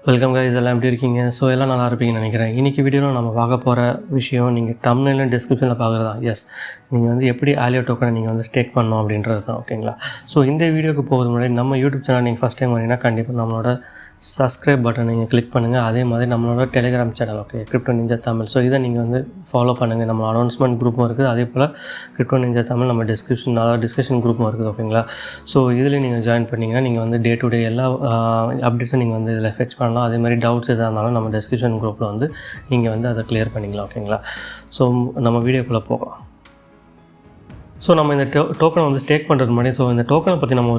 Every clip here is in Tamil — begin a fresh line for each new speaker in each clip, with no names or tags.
வெல்கம் கைஸ், எல்லாம் எப்படி இருக்கீங்க? ஸோ எல்லாம் நல்லா இருப்பீங்கன்னு நினைக்கிறேன். இன்றைக்கி வீடியோவில் நம்ம பார்க்க போகிற விஷயம் நீங்கள் தம்ப்நெயிலும் டிஸ்கிரிப்ஷனில் பார்க்குறது தான். எஸ், நீங்கள் வந்து எப்படி ஆலியோ டோக்கனை நீங்கள் வந்து ஸ்டேக் பண்ணணும் அப்படின்றது தான். ஓகேங்களா? ஸோ இந்த வீடியோக்கு போகிறது முன்னாடி நம்ம யூடியூப் சேனல் நீங்கள் ஃபஸ்ட் டைம் வரீங்கன்னா கண்டிப்பாக நம்மளோட சப்ஸ்கிரைப் பட்டன் நீங்கள் கிளிக் பண்ணுங்கள். அதே மாதிரி நம்மளோட Telegram channel, okay, crypto ninja Tamil. So இதை நீங்கள் வந்து ஃபாலோ பண்ணுங்கள். நம்ம அனௌன்ஸ்மெண்ட் குரூப்பும் இருக்குது, அதே போல் கிரிப்டோ நிஞ்சா தமிழ் நம்ம டிஸ்கஷன் குரூப்பும் இருக்குது. ஓகேங்களா? ஸோ இதில் நீங்கள் ஜாயின் பண்ணிங்கன்னா நீங்கள் வந்து டே டு டே எல்லா அப்டேட்ஸும் நீங்கள் வந்து இதில் ஃபெச் பண்ணலாம். அதே மாதிரி டவுட்ஸ் எதாக இருந்தாலும் நம்ம டிஸ்கஷன் குரூப்பில் வந்து நீங்கள் வந்து அதை கிளியர் பண்ணிக்கலாம். ஓகேங்களா? ஸோ நம்ம வீடியோக்குள்ளே போகலாம். ஸோ நம்ம இந்த டோக்கனை வந்து ஸ்டேக் பண்ணுறது முன்னாடி இந்த டோக்கனை பற்றி நம்ம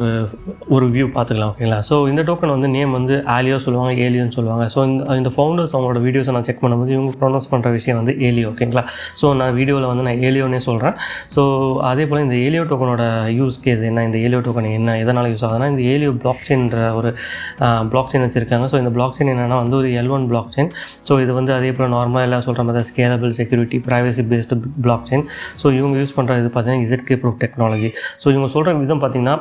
ஒரு வியூ பார்த்துக்கலாம். ஓகேங்களா? ஸோ இந்த டோக்கன் வந்து நேம் வந்து ஆலியோ சொல்லுவாங்க, ஏலியோன்னு சொல்லுவாங்க. ஸோ இந்த ஃபவுண்டர்ஸ் அவங்களோட வீடியோஸை நான் செக் பண்ணும்போது இவங்க ப்ரொனவுன்ஸ் பண்ணுற விஷயம் வந்து ஏலியோ. ஓகேங்களா? ஸோ நான் வீடியோவில் வந்து நான் ஏலியோனே சொல்கிறேன். ஸோ அதே போல் இந்த ஏலியோ டோக்கனோட யூஸ் கேஸ் என்ன, இந்த ஏலியோ டோக்கன் என்ன, எதனால் யூஸ் ஆகுதுன்னா இந்த ஏலியோ பிளாக் செயின்ற ஒரு பிளாக் செயின் வச்சுருக்காங்க. ஸோ இந்த பிளாக் செயின் என்னென்னா வந்து ஒரு L1 பிளாக் செயின். ஸோ இது வந்து அதே போல் நார்மலாக எல்லாம் சொல்கிற மாதிரி scalable, security, privacy based block chain. So இவங்க யூஸ் பண்ணுற இது பார்த்தீங்கன்னா ZK ப்ரூஃப் டெக்னாலஜி. ஸோ இவங்க சொல்கிற விதம் பார்த்தீங்கன்னா,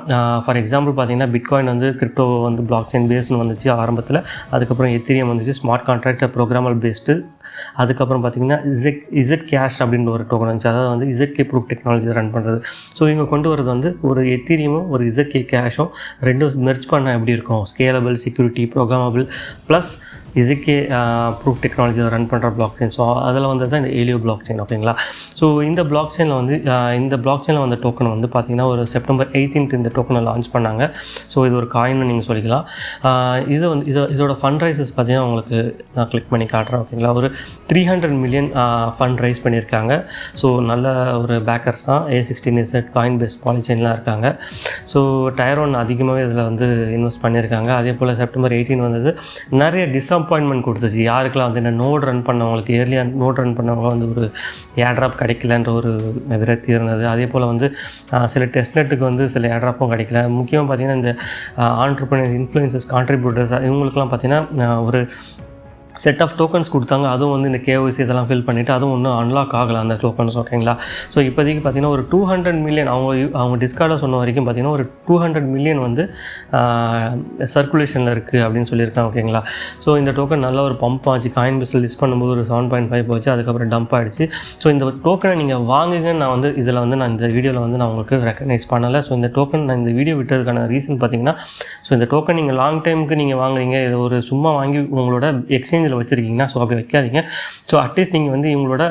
ஃபார் எக்ஸாம்பிள் பார்த்தீங்கன்னா பிட்காயின் வந்து கிரிப்டோ வந்து பிளாக் செயின் பேஸ்னு வந்துச்சு ஆரம்பத்தில். அதுக்கப்புறம் எத்தீரியம் வந்துச்சு, ஸ்மார்ட் கான்ட்ராக்ட் ப்ரோக்ராமல் பேஸ்டு. அதுக்கப்புறம் பார்த்தீங்கன்னா இசட் கேஷ் அப்படின்ற ஒரு டோக்கன் வந்துச்சு, அதாவது வந்து ZK ப்ரூஃப் டெக்னாலஜி ரன் பண்ணுறது. ஸோ இவங்க கொண்டு வரது வந்து ஒரு எத்தீரியமும் ஒரு ZK கேஷும் ரெண்டும் மெர்ஜ் பண்ணால் எப்படி இருக்கும், scalable, security, programmable plus ZK proof டெக்னாலஜியில் ரன் பண்ணுற பிளாக் செயின். ஸோ அதில் வந்து தான் இந்த ஏலியோ பிளாக் செயின். ஓகேங்களா? ஸோ இந்த பிளாக் செயினில் வந்து வந்த டோக்கன் வந்து பார்த்திங்கன்னா ஒரு செப்டம்பர் 18 இந்த டோக்கனை லான்ச் பண்ணாங்க. ஸோ இது ஒரு காயின்னு நீங்கள் சொல்லிக்கலாம். இது வந்து இதோட ஃபண்ட் ரைசஸ் பார்த்திங்கன்னா உங்களுக்கு நான் கிளிக் பண்ணி காட்டுறேன். ஓகேங்களா? ஒரு 300 மில்லியன் ஃபண்ட் ரைஸ் பண்ணியிருக்காங்க. ஸோ நல்ல ஒரு பேக்கர்ஸ் தான். A16Z, காயின் பேஸ்ட் பாலிச்செயின்லாம் இருக்காங்க. ஸோ டயர் 1 அதிகமாகவே இதில் வந்து இன்வெஸ்ட் பண்ணியிருக்காங்க. அதே போல் செப்டம்பர் 18 வந்தது நிறைய டிஸப்பாயின்மெண்ட் கொடுத்துச்சு. யாருக்கெல்லாம் வந்து இந்த நோட் ரன் பண்ணவங்களுக்கு, ஏர்லியாக நோட் ரன் பண்ணவங்க வந்து ஒரு ஏர்ட்ராப் கிடைக்கலன்ற ஒரு விரக்தி இருந்தது. அதே போல் வந்து சில டெஸ்ட்நெட்டுக்கு வந்து சில ஏர்ட்ராப்பும் கிடைக்கல. முக்கியமாக பார்த்திங்கன்னா இந்த ஆண்டர்ப்ரனர், இன்ஃப்ளூயன்சர்ஸ், கான்ட்ரிபியூட்டர்ஸ் இவங்களுக்குலாம் பார்த்திங்கன்னா ஒரு செட் ஆஃப் டோக்கன்ஸ் கொடுத்தாங்க. அதுவும் வந்து இந்த KYC இதெல்லாம் ஃபில் பண்ணிவிட்டு அதுவும் இன்னும் அன்லாக் ஆகலை அந்த டோக்கன்ஸ். ஓகேங்களா? ஸோ இப்போதைக்கு பார்த்திங்கன்னா ஒரு 200 மில்லியன் அவங்க டிஸ்கார்டாக சொன்ன வரைக்கும் பார்த்திங்கன்னா ஒரு 200 மில்லியன் வந்து சர்க்குலேஷனில் இருக்குது அப்படின்னு சொல்லியிருக்காங்க. ஓகேங்களா? ஸோ இந்த டோக்கன் நல்ல ஒரு பம்ப் ஆச்சு. காயின் பேஸில் லிஸ்ட் பண்ணும்போது ஒரு 7.5 போச்சு, அதுக்கப்புறம் டம்ப் ஆகிடுச்சு. ஸோ இந்த டோக்கனை நீங்கள் வாங்குங்கன்னு நான் வந்து இதில் வந்து நான் இந்த வீடியோவில் வந்து நான் உங்களுக்கு ரெக்கக்னைஸ் பண்ணலை. ஸோ இந்த டோக்கன் நான் இந்த வீடியோ விட்டதுக்கான ரீசன் பார்த்திங்கன்னா, ஸோ இந்த டோக்கன் நீங்கள் லாங் டைமுக்கு நீங்கள் வாங்குறீங்க, இது ஒரு சும்மா வாங்கி உங்களோட எக்ஸ்சேஞ்சில் வச்சுருக்கீங்கன்னா ஸோ அப்படி வைக்காதீங்க. ஸோ அட்லீஸ்ட் நீங்கள் வந்து இவங்களோட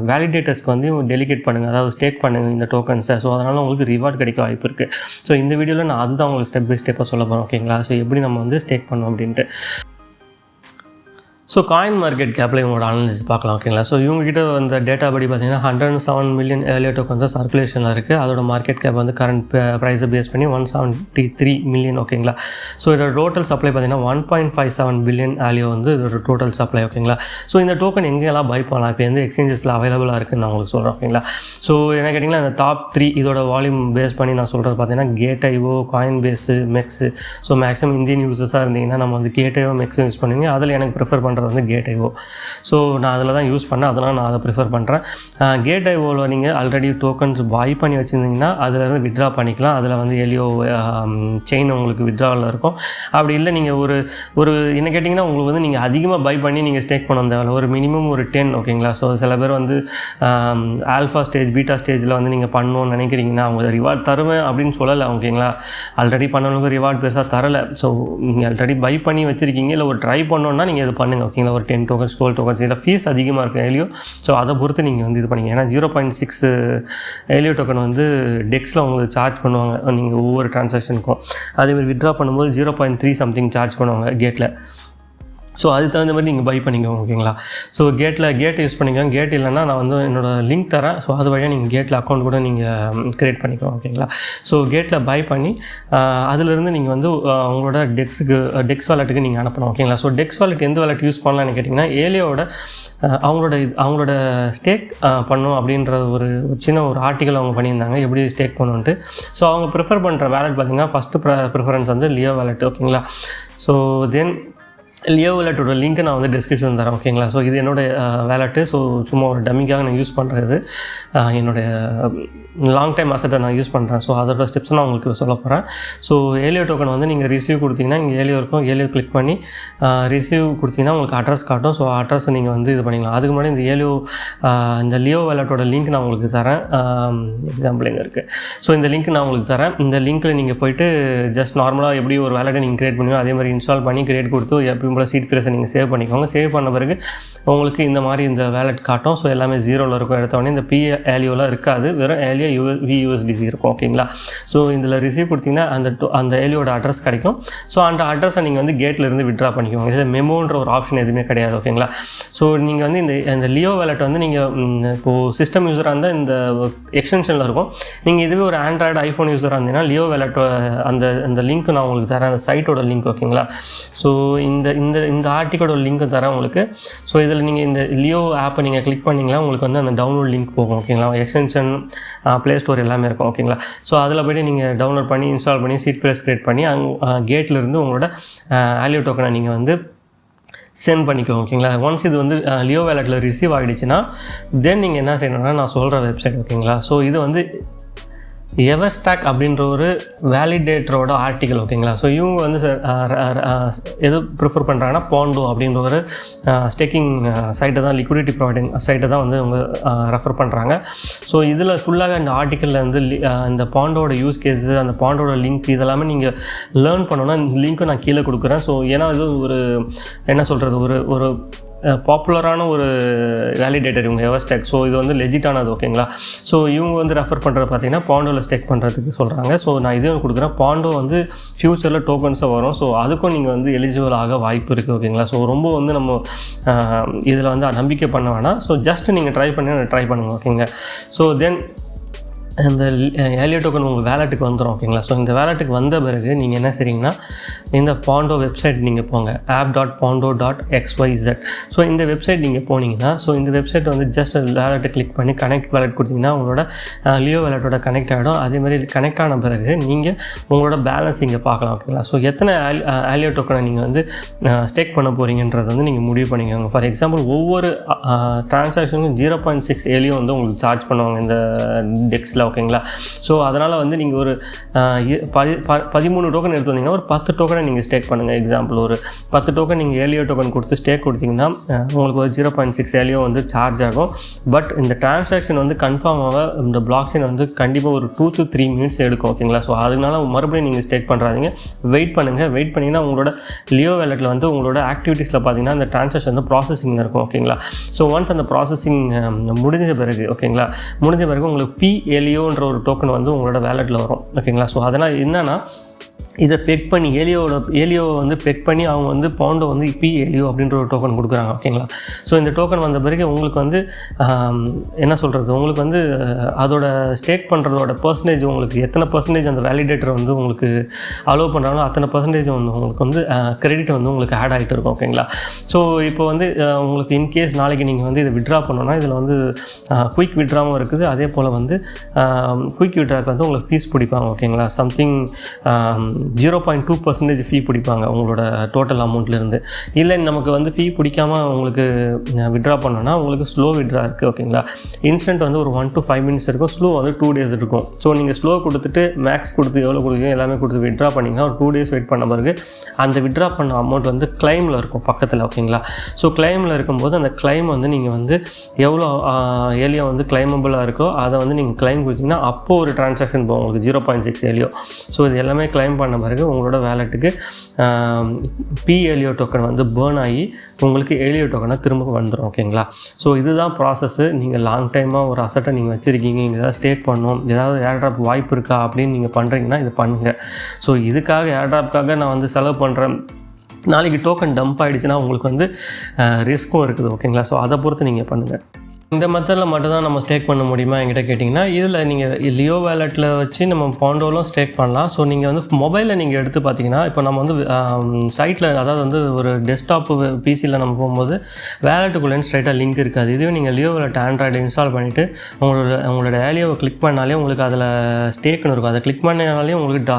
வேலிடேட்டர்ஸ்க்கு வந்து டெலிகேட் பண்ணுங்கள், அதாவது ஸ்டேக் பண்ணுங்கள் இந்த டோக்கன்ஸை. ஸோ அதனால் உங்களுக்கு ரிவார்ட் கிடைக்க வாய்ப்பு இருக்குது. ஸோ இந்த வீடியோவில் நான் அதுதான் உங்களுக்கு ஸ்டெப் பை ஸ்டெப்பாக சொல்ல போகிறேன். ஓகேங்களா? ஸோ எப்படி நம்ம வந்து ஸ்டேக் பண்ணோம் அப்படின்ட்டு. ஸோ காயின் மார்க்கெட் கேப்பில் இவங்களோட அனாலிசிஸ் பார்க்கலாம். ஓகேங்களா? ஸோ இவங்ககிட்ட அந்த டேட்டா படி பார்த்தீங்கன்னா 107 மில்லியன் ஏலியோ டோக்கன் தான் சர்க்குலேஷனில் இருக்குது. அதோட மார்க்கெட் கேப் வந்து கரண்ட் ப்ரைஸை பேஸ் பண்ணி 173 மில்லியன். ஓகேங்களா? ஸோ இதோட டோட்டல் சப்ளை பார்த்தீங்கன்னா 1.57 பில்லியன் ஆலியோ வந்து இதோட டோட்டல் சப்ளை. ஓகேங்களா? ஸோ இந்த டோக்கன் எங்கெல்லாம் பை பண்ணலாம், இப்போ எந்த எக்ஸ்சேஞ்சஸில் அவைலபிளாக இருக்குதுன்னு நான் உங்களுக்கு சொல்கிறேன். ஓகேங்களா? ஸோ என்ன கேட்டிங்கன்னா இந்த டாப் 3 இதோட வால்யூம் பேஸ் பண்ணி நான் சொல்கிறது பார்த்தீங்கன்னா Gate io, Coinbase, MEXC. So maximum Indian யூசர்ஸாக இருந்தீங்கன்னா நம்ம வந்து கேட்ஐஓ, மெக்ஸும் யூஸ் பண்ணுவீங்க. அதில் எனக்கு ப்ரிஃபர் பண்ணுறது வந்து கேட்ஐஓ. ஸோ நான் அதில் தான் யூஸ் பண்ணேன், அதனால் நான் அதை ப்ரிஃபர் பண்ணுறேன். கேட்ஐஓவில் நீங்கள் ஆல்ரெடி டோக்கன்ஸ் பை பண்ணி வச்சுருந்தீங்கன்னா அதிலேருந்து வித்ட்ரா பண்ணிக்கலாம். அதில் வந்து ஏலியோ செயின் உங்களுக்கு வித்ட்ராவில் இருக்கும். அப்படி இல்லை நீங்கள் ஒரு என்ன கேட்டிங்கன்னா உங்களுக்கு வந்து நீங்கள் அதிகமாக பை பண்ணி நீங்கள் ஸ்டேக் பண்ண தேவையில்ல, ஒரு மினிமம் ஒரு 10. ஓகேங்களா? ஸோ சில பேர் வந்து ஆல்ஃபா ஸ்டேஜ், பீட்டா ஸ்டேஜில் வந்து நீங்கள் பண்ணணும்னு நினைக்கிறீங்கன்னா அவங்க ரிவார்ட் தருவேன் அப்படின்னு சொல்லலை. ஓகேங்களா? ஆல்ரெடி பண்ணவங்களுக்கு ரிவார்ட் பெருசாக தரலை. ஸோ நீங்கள் ஆல்ரெடி பை பண்ணி வச்சுருக்கீங்க, இல்லை ஒரு ட்ரை பண்ணோன்னா நீங்கள் இது பண்ணுங்கள். ஓகேங்களா? ஒரு 10 டோக்கன்ஸ், 12 டோக்கன்ஸ், இதில் ஃபீஸ் அதிகமாக இருக்குது ஏலியோ. ஸோ அதை பொறுத்து நீங்கள் வந்து இது பண்ணிங்க. ஏன்னா 0.6 ஏலியோ டோக்கன் வந்து டெக்ஸில் உங்களுக்கு சார்ஜ் பண்ணுவாங்க நீங்கள் ஒவ்வொரு டிரான்சாக்ஷனுக்கும். அதேமாதிரி வித்ட்ரா பண்ணும்போது 0.3 சம்திங் சார்ஜ் பண்ணுவாங்க கேட்டில். ஸோ அதுக்கு தகுந்த மாதிரி நீங்கள் பை பண்ணிக்கோங்க. ஓகேங்களா? ஸோ கேட் யூஸ் பண்ணிக்கோங்க. கேட் இல்லைன்னா நான் வந்து என்னோடய லிங்க் தரேன். ஸோ அது வழியாக நீங்கள் கேட்டில் அக்கௌண்ட் கூட நீங்கள் க்ரியேட் பண்ணிக்கோங்க. ஓகேங்களா? ஸோ கேட்டில் பை பண்ணி அதிலிருந்து நீங்கள் வந்து உங்களோட டெக்ஸ் வாலெட்டுக்கு நீங்கள் அனுப்பணும். ஓகேங்களா? ஸோ டெக்ஸ் வாலெட் எந்த வாலெட் யூஸ் பண்ணலான்னு கேட்டிங்கன்னா ஏலியோட அவங்களோட ஸ்டேக் பண்ணும் அப்படின்ற ஒரு சின்ன ஒரு ஆர்டிக்கல் அவங்க பண்ணியிருந்தாங்க, எப்படி ஸ்டேக் பண்ணுன்ட்டு. ஸோ அவங்க ப்ரிஃபர் பண்ணுற வேலெட் பார்த்திங்கன்னா ஃபஸ்ட்டு ப்ரிஃபரன்ஸ் வந்து லியோ வேலெட். ஓகேங்களா? ஸோ தென் லியோ வேலட்டோட லிங்க்கை நான் வந்து டிஸ்கிரிப்ஷன் தரேன் ஓகேங்களா. ஸோ இது என்னோடய வேலட்டு. ஸோ சும்மா ஒரு டம்மிக்காக நான் யூஸ் பண்ணுறது, என்னுடைய லாங் டைம் அசட்டை நான் யூஸ் பண்ணுறேன். ஸோ அதோட ஸ்டெப்ஸ் நான் உங்களுக்கு சொல்ல போகிறேன். ஸோ ஏலியோ டோக்கன் வந்து நீங்கள் ரிசீவ் கொடுத்தீங்கன்னா இங்கே ஏலியோ இருக்கும், ஏலியோ கிளிக் பண்ணி ரிசீவ் கொடுத்தீங்கன்னா உங்களுக்கு அட்ரஸ் காட்டும். ஸோ அட்ரஸை நீங்கள் வந்து இது பண்ணிக்கலாம். அதுக்கு முன்னாடி இந்த இந்த லியோ வேலட்டோட லிங்க் நான் உங்களுக்கு தரேன். எக்ஸாம்பிள் எங்கே இருக்குது, ஸோ இந்த லிங்க் நான் உங்களுக்கு தரேன். இந்த லிங்க்கில் நீங்கள் போய்ட்டு ஜஸ்ட் நார்மலாக எப்படி ஒரு வேலட்டை நீங்கள் க்ரியேட் பண்ணுவீங்க அதே மாதிரி இன்ஸ்டால் பண்ணி க்ரியேட் கொடுத்து எப்பயும் போல் சீட் ஃப்ரீஸை நீங்கள் சேவ் பண்ணிக்கோங்க. சேவ் பண்ண பிறகு உங்களுக்கு இந்த மாதிரி இந்த வேலட் காட்டும். ஸோ எல்லாமே 0ல் இருக்கும். எடுத்தோடனே இந்த ஏலியோலாம் இருக்காது, வெறும் ஏலியோ VUSDC இருக்கும் ஓகேங்களா. ஸோ இதில் ரிசீவ் கொடுத்தீங்கன்னா அந்த ஏலியோட அட்ரஸ் கிடைக்கும். ஸோ அந்த அட்ரஸை நீங்கள் வந்து கேட்லேருந்து விட்ரா பண்ணிக்கோங்க. இதில் மெமோன்ற ஒரு ஆப்ஷன் எதுவுமே கிடையாது ஓகேங்களா. ஸோ நீங்கள் வந்து இந்த லியோ வேலட் வந்து நீங்கள் இப்போது சிஸ்டம் யூஸராக இருந்தால் இந்த எக்ஸ்டென்ஷனில் இருக்கும். நீங்கள் இதுவே ஒரு ஆண்ட்ராய்டு ஐஃபோன் யூஸராக இருந்தீங்கன்னா லியோ வேலட் அந்த லிங்க் நான் உங்களுக்கு தரேன், அந்த சைட்டோட லிங்க் ஓகேங்களா. ஸோ இந்த ஆர்டிக்கலோட லிங்க் தரேன் உங்களுக்கு. ஸோ இதில் நீங்கள் இந்த லியோ ஆப்பை நீங்கள் கிளிக் பண்ணிங்கன்னா உங்களுக்கு வந்து அந்த டவுன்லோட் லிங்க் போகும் ஓகேங்களா. எக்ஸ்டென்ஷன் ப்ளே ஸ்டோர் எல்லாமே இருக்கும் ஓகேங்களா. ஸோ அதில் போய்ட்டு நீங்கள் டவுன்லோட் பண்ணி இன்ஸ்டால் பண்ணி சீட் ஃப்ரீஸ் க்ரியேட் பண்ணி கேட்லேருந்து உங்களோட ஆலியோ டோக்கனை நீங்கள் வந்து சென்ட் பண்ணிக்கோங்க ஓகேங்களா. ஒன்ஸ் இது வந்து லியோ வேலட்டில் ரிசீவ் ஆகிடுச்சுன்னா தென் நீங்கள் என்ன செய்யணும்னா நான் சொல்கிற வெப்சைட் ஓகேங்களா. ஸோ இது வந்து எவர்ஸ்டாக் அப்படின்ற ஒரு வேலிடேட்டரோட ஆர்டிக்கல் ஓகேங்களா. ஸோ இவங்க வந்து எது ப்ரிஃபர் பண்ணுறாங்கன்னா பாண்டோ அப்படின்ற ஒரு ஸ்டேக்கிங் சைட்டை தான், லிக்விடிட்டி ப்ரொவைடிங் சைட்டை தான் வந்து அவங்க ரெஃபர் பண்ணுறாங்க. ஸோ இதில் ஃபுல்லாகவே அந்த ஆர்டிக்கலில் வந்து இந்த பாண்டோட யூஸ் கேஸு, அந்த பாண்டோட லிங்க் இதெல்லாமே நீங்கள் லேர்ன் பண்ணணும்னா இந்த லிங்க்கும் நான் கீழே கொடுக்குறேன். ஸோ ஏன்னா இது ஒரு என்ன சொல்கிறது ஒரு பாப்புலரான ஒரு வேலிடேட்டர் இவங்க எவர்ஸ்டாக். ஸோ இது வந்து லெஜிட்டானது ஓகேங்களா. ஸோ இவங்க வந்து ரெஃபர் பண்ணுறது பார்த்தீங்கன்னா பாண்டோவில் ஸ்டேக் பண்ணுறதுக்கு சொல்கிறாங்க. ஸோ நான் இதுவும் கொடுக்குறேன். பாண்டோ வந்து ஃப்யூச்சரில் டோக்கன்ஸாக வரும். ஸோ அதுக்கும் நீங்கள் வந்து எலிஜிபிள் ஆக வாய்ப்பு இருக்குது ஓகேங்களா. ஸோ ரொம்ப வந்து நம்ம இதில் வந்து நம்பிக்கை பண்ண வேணாம். ஸோ ஜஸ்ட் நீங்கள் ட்ரை பண்ணுங்கள் ஓகேங்க. ஸோ தென் இந்த ஏலியோ டோக்கன் உங்கள் வேலட்டுக்கு வந்துடும் ஓகேங்களா. ஸோ இந்த வேலட்டுக்கு வந்த பிறகு நீங்கள் என்ன செய்றீங்கன்னா இந்த பாண்டோ வெப்சைட் நீங்கள் போங்க, app.pondo.xyz. ஸோ இந்த வெப்சைட் நீங்கள் போனீங்கன்னா ஸோ இந்த வெப்சைட் வந்து ஜஸ்ட் வேலட்டை கிளிக் பண்ணி கனெக்ட் வேலட் கொடுத்தீங்கன்னா உங்களோட லியோ வேலட்டோட கனெக்ட் ஆகிடும். அதேமாதிரி கனெக்ட் ஆன பிறகு நீங்கள் உங்களோட பேலன்ஸ் இங்கே பார்க்கலாம் ஓகேங்களா. ஸோ எத்தனை ஏலியோ டோக்கனை நீங்கள் வந்து ஸ்டேக் பண்ண போகிறீங்கன்றது வந்து நீங்கள் முடிவு பண்ணிக்கோங்க. ஃபார் எக்ஸாம்பிள் ஒவ்வொரு டிரான்சாக்ஷனுக்கும் 0.6 ஏலியோ வந்து உங்களுக்கு சார்ஜ் பண்ணுவாங்க இந்த டெக்ஸில் ஓகேங்களா. ஸோ அதனால் வந்து நீங்கள் ஒரு 13 டோக்கன் எடுத்து வந்தீங்கன்னா ஒரு 10 டோக்கனை நீங்கள் ஸ்டேக் பண்ணுங்கள். எக்ஸாம்பிள் ஒரு 10 டோக்கன் நீங்கள் ஏலியோ டோக்கன் கொடுத்து ஸ்டேக் கொடுத்தீங்கன்னா உங்களுக்கு ஒரு 0.6 ஏலியோ வந்து சார்ஜ் ஆகும். பட் இந்த டிரான்சாக்ஷன் வந்து கன்ஃபார்மாக இந்த பிளாக் செயின் வந்து கண்டிப்பாக ஒரு 2 to 3 மினிட்ஸ் எடுக்கும் ஓகேங்களா. ஸோ அதனால மறுபடியும் நீங்கள் ஸ்டேக் பண்ணுறாதீங்க, வெயிட் பண்ணிங்கன்னா உங்களோட லியோ வேலட்டில் வந்து உங்களோட ஆக்டிவிட்டீஸில் பார்த்தீங்கன்னா அந்த டிரான்சாக்ஷன் வந்து ப்ராசஸிங்கில் இருக்கும் ஓகேங்களா. ஸோ ஒன்ஸ் அந்த ப்ராசஸிங் முடிஞ்ச பிறகு உங்களுக்கு ஏலியோன்ற ஒரு டோக்கன் வந்து உங்களோட வேலட்டில் வரும் ஓகேங்களா. ஸோ அதனால் என்னென்னா இதை பெக் பண்ணி ஏலியோவை வந்து பெக் பண்ணி அவங்க வந்து பாண்டோ வந்து ஏலியோ அப்படின்ற ஒரு டோக்கன் கொடுக்குறாங்க ஓகேங்களா. ஸோ இந்த டோக்கன் வந்த பிறகு உங்களுக்கு வந்து என்ன சொல்கிறது, உங்களுக்கு வந்து அதோட ஸ்டேக் பண்ணுறதோட பர்சன்டேஜ் உங்களுக்கு எத்தனை பர்சன்டேஜ் அந்த வேலிடேட்டர் வந்து உங்களுக்கு அலோவ் பண்ணுறாங்களோ அத்தனை பர்சன்டேஜ் வந்து உங்களுக்கு வந்து கிரெடிட் வந்து உங்களுக்கு ஆட் ஆகிட்டு இருக்கும் ஓகேங்களா. ஸோ இப்போ வந்து உங்களுக்கு இன்கேஸ் நாளைக்கு நீங்கள் வந்து இதை விட்ரா பண்ணோன்னா இதில் வந்து குயிக் விட்ராவும் இருக்குது. அதே போல் வந்து குயிக் விட்ராக்கு வந்து உங்களுக்கு ஃபீஸ் பிடிப்பாங்க ஓகேங்களா. சம்திங் 0.2% ஃபீ பிடிப்பாங்க உங்களோட டோட்டல் அமௌண்ட்லேருந்து. இல்லை நமக்கு வந்து ஃபீ பிடிக்காமல் உங்களுக்கு விட்ரா பண்ணோன்னா உங்களுக்கு ஸ்லோ விட்ரா இருக்குது ஓகேங்களா. இன்ஸ்டன்ட் வந்து ஒரு 1 to 5 minutes இருக்கும், ஸ்லோ வந்து 2 days இருக்கும். ஸோ நீங்கள் ஸ்லோ கொடுத்துட்டு மேக்ஸ் கொடுத்து எவ்வளோ கொடுக்குறீங்க எல்லாமே கொடுத்து விட்ரா பண்ணிங்கன்னா ஒரு 2 days வெயிட் பண்ண பிறகு அந்த விட்ரா பண்ண அமௌண்ட் வந்து கிளைமில் இருக்கும் பக்கத்தில் ஓகேங்களா. ஸோ கிளைமில் இருக்கும்போது அந்த கிளைம் வந்து நீங்கள் வந்து எவ்வளோ ஏலியோ வந்து கிளைமபிளாக இருக்கோ அதை வந்து நீங்கள் கிளைம் கொடுத்தீங்கன்னா அப்போது ஒரு டிரான்சாக்ஷன் போகும் உங்களுக்கு 0.6 ஏலியோ. ஸோ இது எல்லாமே கிளைம் பண்ண பிறகு உங்களோட வேலட்டுக்கு ஏலியோ டோக்கன் வந்து பேர்ன் ஆகி உங்களுக்கு ஏலியோ டோக்கனை திரும்ப வந்துடும் ஓகேங்களா. ஸோ இதுதான் ப்ராசஸ்ஸு. நீங்கள் லாங் டைமாக ஒரு அசட்டை நீங்கள் வச்சுருக்கீங்க, நீங்கள் ஏதாவது ஸ்டேக் பண்ணணும், ஏதாவது ஏர்ட்ராப் வாய்ப்பு இருக்கா அப்படின்னு நீங்கள் பண்ணுறீங்கன்னா இது பண்ணுங்கள். ஸோ இதுக்காக ஏர்ட்ராப்காக நான் வந்து செலவு பண்ணுறேன், நாளைக்கு டோக்கன் டம்ப் ஆகிடுச்சுன்னா உங்களுக்கு வந்து ரிஸ்க்கும் இருக்குது ஓகேங்களா. ஸோ அதை பொறுத்து நீங்கள் பண்ணுங்கள். இந்த மெத்தடில் மட்டும் தான் நம்ம ஸ்டேக் பண்ண முடியுமா என்கிட்ட கேட்டிங்கன்னா, இதில் நீங்கள் லியோ வேலெட்டில் வச்சு நம்ம பாண்டோலும் ஸ்டேக் பண்ணலாம். ஸோ நீங்கள் வந்து மொபைலில் நீங்கள் எடுத்து பார்த்தீங்கன்னா, இப்போ நம்ம வந்து சைட்டில் அதாவது வந்து ஒரு டெஸ்க்டாப் பிசியில் நம்ம போகும்போது வேலெட்டுக்குள்ளேன்னு ஸ்ட்ரைட்டாக லிங்க் இருக்காது. இதுவே நீங்கள் லியோ வேலெட் ஆண்ட்ராய்டு இன்ஸ்டால் பண்ணிவிட்டு உங்களோட ஏலியோவை கிளிக் பண்ணாலே உங்களுக்கு அதில் ஸ்டேக்னு இருக்கும். அதை கிளிக் பண்ணாலே உங்களுக்கு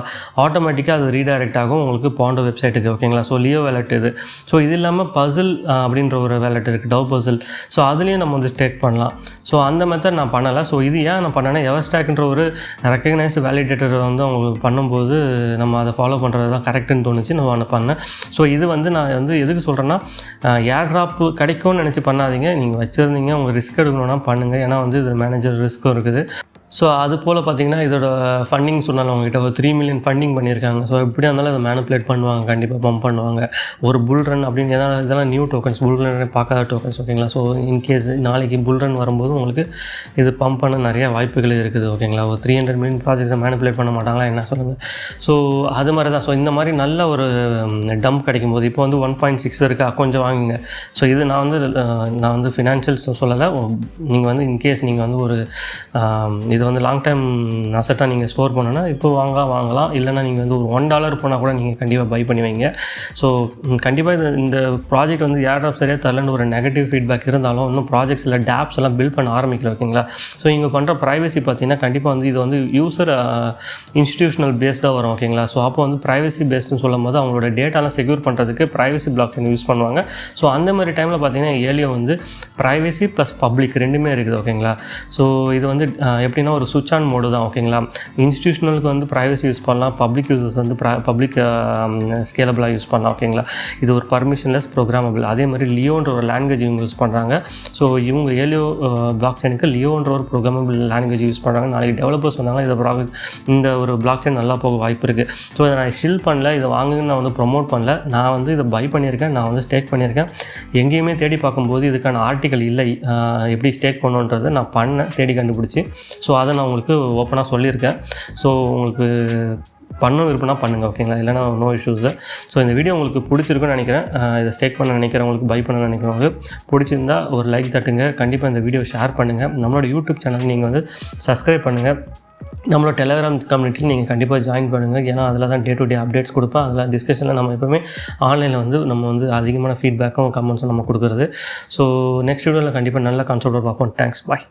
ஆட்டோமேட்டிக்காக அது ரீடைரக்ட் ஆகும் உங்களுக்கு பாண்டோ வெப்சைட்டுக்கு. ஓகேங்களா? ஸோ லியோ வேலெட் இது. ஸோ இது இல்லாமல் பசில் அப்படின்ற ஒரு வேலெட் இருக்குது, டவ் பசில். ஸோ அதுலேயும் நம்ம வந்து ஸ்டேக் பண்ணலாம். ஸோ அந்த மெத்தட் நான் பண்ணலை. ஸோ இது ஏன் நான் பண்ணேன்னா, எவர்ஸ்டாக்ன்ற ஒரு ரெக்கக்னைஸ்டு வேலிடேட்டர் வந்து அவங்க பண்ணும்போது நம்ம அதை ஃபாலோ பண்ணுறது தான் கரெக்டுன்னு தோணுச்சு, நான் ஒன்று பண்ணேன். ஸோ இது வந்து நான் வந்து எதுக்கு சொல்கிறேன்னா, ஏர்ட்ராப் கிடைக்கும்னு நினச்சி பண்ணாதீங்க. நீங்கள் வச்சுருந்தீங்க, உங்கள் ரிஸ்க் எடுக்கணும்னா பண்ணுங்கள். ஏன்னா வந்து இது மேனேஜர் ரிஸ்க்கும் இருக்குது. ஸோ அது போல் பார்த்திங்கன்னா, இதோட ஃபண்டிங் சொன்னாலும் அவங்ககிட்ட ஒரு 3 மில்லியன் ஃபண்டிங் பண்ணியிருக்காங்க. ஸோ எப்படியா இருந்தாலும் அதை மேனிப்புலேட் பண்ணுவாங்க, கண்டிப்பாக பம்ப் பண்ணுவாங்க. ஒரு புல் ரன் அப்படின்னு இதெல்லாம் நியூ டோக்கன்ஸ், புல் ரன் பார்க்காத டோக்கன்ஸ். ஓகேங்களா? ஸோ இன்கேஸ் நாளைக்கு புல் ரன் வரும்போது உங்களுக்கு இது பம்ப் பண்ண நிறைய வாய்ப்புகள் இருக்குது. ஓகேங்களா? ஒரு 300 மில்லியன் ப்ராஜெக்ட்ஸை மேனிப்புலேட் பண்ண மாட்டாங்களா என்ன சொல்லுங்கள்? ஸோ அது மாதிரி தான். ஸோ இந்த மாதிரி நல்ல ஒரு டம்ப் கிடைக்கும்போது இப்போ வந்து 1.6 இருக்கா, கொஞ்சம் வாங்குங்க. ஸோ இது நான் வந்து ஃபினான்ஷியல்ஸ் சொல்லலை. நீங்கள் வந்து இன்கேஸ் நீங்கள் வந்து ஒரு இது வந்து லாங் டைம் அசட்டாக நீங்கள் ஸ்டோர் பண்ணோன்னா இப்போ வாங்கலாம். இல்லைனா நீங்கள் வந்து ஒரு $1 போனால் கூட நீங்கள் கண்டிப்பாக பை பண்ணி வைங்க. ஸோ கண்டிப்பாக இந்த ப்ராஜெக்ட் வந்து ஏர்ட்ராப் சரியாக தரலன்னு ஒரு நெகட்டிவ் ஃபீட்பேக் இருந்தாலும் இன்னும் ப்ராஜெக்ட்ஸ் இல்லை, டேப்ஸ் எல்லாம் பில்ட் பண்ண ஆரம்பிக்கல. ஓகேங்களா? ஸோ இங்கே பண்ணுற ப்ரைவசி பார்த்தீங்கன்னா கண்டிப்பாக வந்து இது வந்து யூசர் இன்ஸ்டிடியூஷனல் பேஸ்டாக வரும். ஓகேங்களா? ஸோ அப்போ வந்து ப்ரைவசி பேஸ்டுன்னு சொல்லும் போது அவங்களோட டேட்டாலாம் செக்யூர் பண்ணுறதுக்கு ப்ரைவசி பிளாக் செயின் யூஸ் பண்ணுவாங்க. ஸோ அந்த மாதிரி டைமில் பார்த்தீங்கன்னா ஏலியோ வந்து ப்ரைவசி ப்ளஸ் பப்ளிக் ரெண்டுமே இருக்குது. ஓகேங்களா? ஸோ இது வந்து எப்படின்னா ஒரு சுவிட்ச் ஆன் மோடு தான். ஓகேங்களா? இன்ஸ்டிடியூஷனலுக்கு வந்து ப்ரைவசி யூஸ் பண்ணலாம், பப்ளிக் யூசர்ஸ் வந்து பப்ளிக் ஸ்கேலபிளாக யூஸ் பண்ணலாம். ஓகேங்களா? இது ஒரு பர்மிஷன்லெஸ் ப்ரோக்ராமபிள். அதே மாதிரி லியோன்ற ஒரு லாங்குவேஜ் இவங்க யூஸ் பண்ணுறாங்க. ஸோ இவங்க ஏலியோ பிளாக் செயினுக்கு லியோன்ற ஒரு ப்ரோக்ராமபிள் லாங்குவேஜ் யூஸ் பண்ணுறாங்க. நாளைக்கு டெவலப்பர்ஸ் வந்தாங்கன்னா இந்த ஒரு பிளாக் செயின் நல்லா போக வாய்ப்பு இருக்குது. ஸோ இதை நான் ஷில் பண்ணல, இதை வாங்குன்னு நான் வந்து ப்ரொமோட் பண்ணல. நான் வந்து இதை பை பண்ணியிருக்கேன், நான் வந்து ஸ்டேக் பண்ணியிருக்கேன். எங்கேயுமே தேடி பார்க்கும்போது இதுக்கான ஆர்டிக்கல் இல்லை, எப்படி ஸ்டேக் பண்ணுன்றதை நான் பண்ணேன் தேடி கண்டுபிடிச்சி. ஸோ அதை நான் உங்களுக்கு ஓப்பனாக சொல்லியிருக்கேன். ஸோ உங்களுக்கு பண்ண விருப்பம்னா பண்ணுங்கள். ஓகேங்களா? இல்லைனா நோ இஷ்யூஸு. ஸோ இந்த வீடியோ உங்களுக்கு பிடிச்சிருக்குன்னு நினைக்கிறேன். இதை ஸ்டேக் பண்ண நினைக்கிறவங்களுக்கு, பை பண்ண நினைக்கிறவங்களுக்கு பிடிச்சிருந்தா ஒரு லைக் தட்டுங்க. கண்டிப்பாக இந்த வீடியோ ஷேர் பண்ணுங்கள். நம்மளோட யூடியூப் சேனல் நீங்கள் வந்து சப்ஸ்கிரைப் பண்ணுங்கள். நம்மளோட டெலகிராம் கம்யூனிட்டியில் நீங்கள் கண்டிப்பாக ஜாயின் பண்ணுங்கள். ஏன்னா அதில் தான் டே டு டே அப்டேட்ஸ் கொடுப்பேன். அதில் டிஸ்கஷனில் நம்ம எப்போவுமே ஆன்லைனில் வந்து நம்ம வந்து அதிகமான ஃபீட்பேக்கும் கமெண்ட்ஸும் நம்ம கொடுக்குறது. ஸோ நெக்ஸ்ட் வீடியோவில் கண்டிப்பாக நல்ல கான்செப்டாக பார்ப்போம். தேங்க்ஸ், பாய்.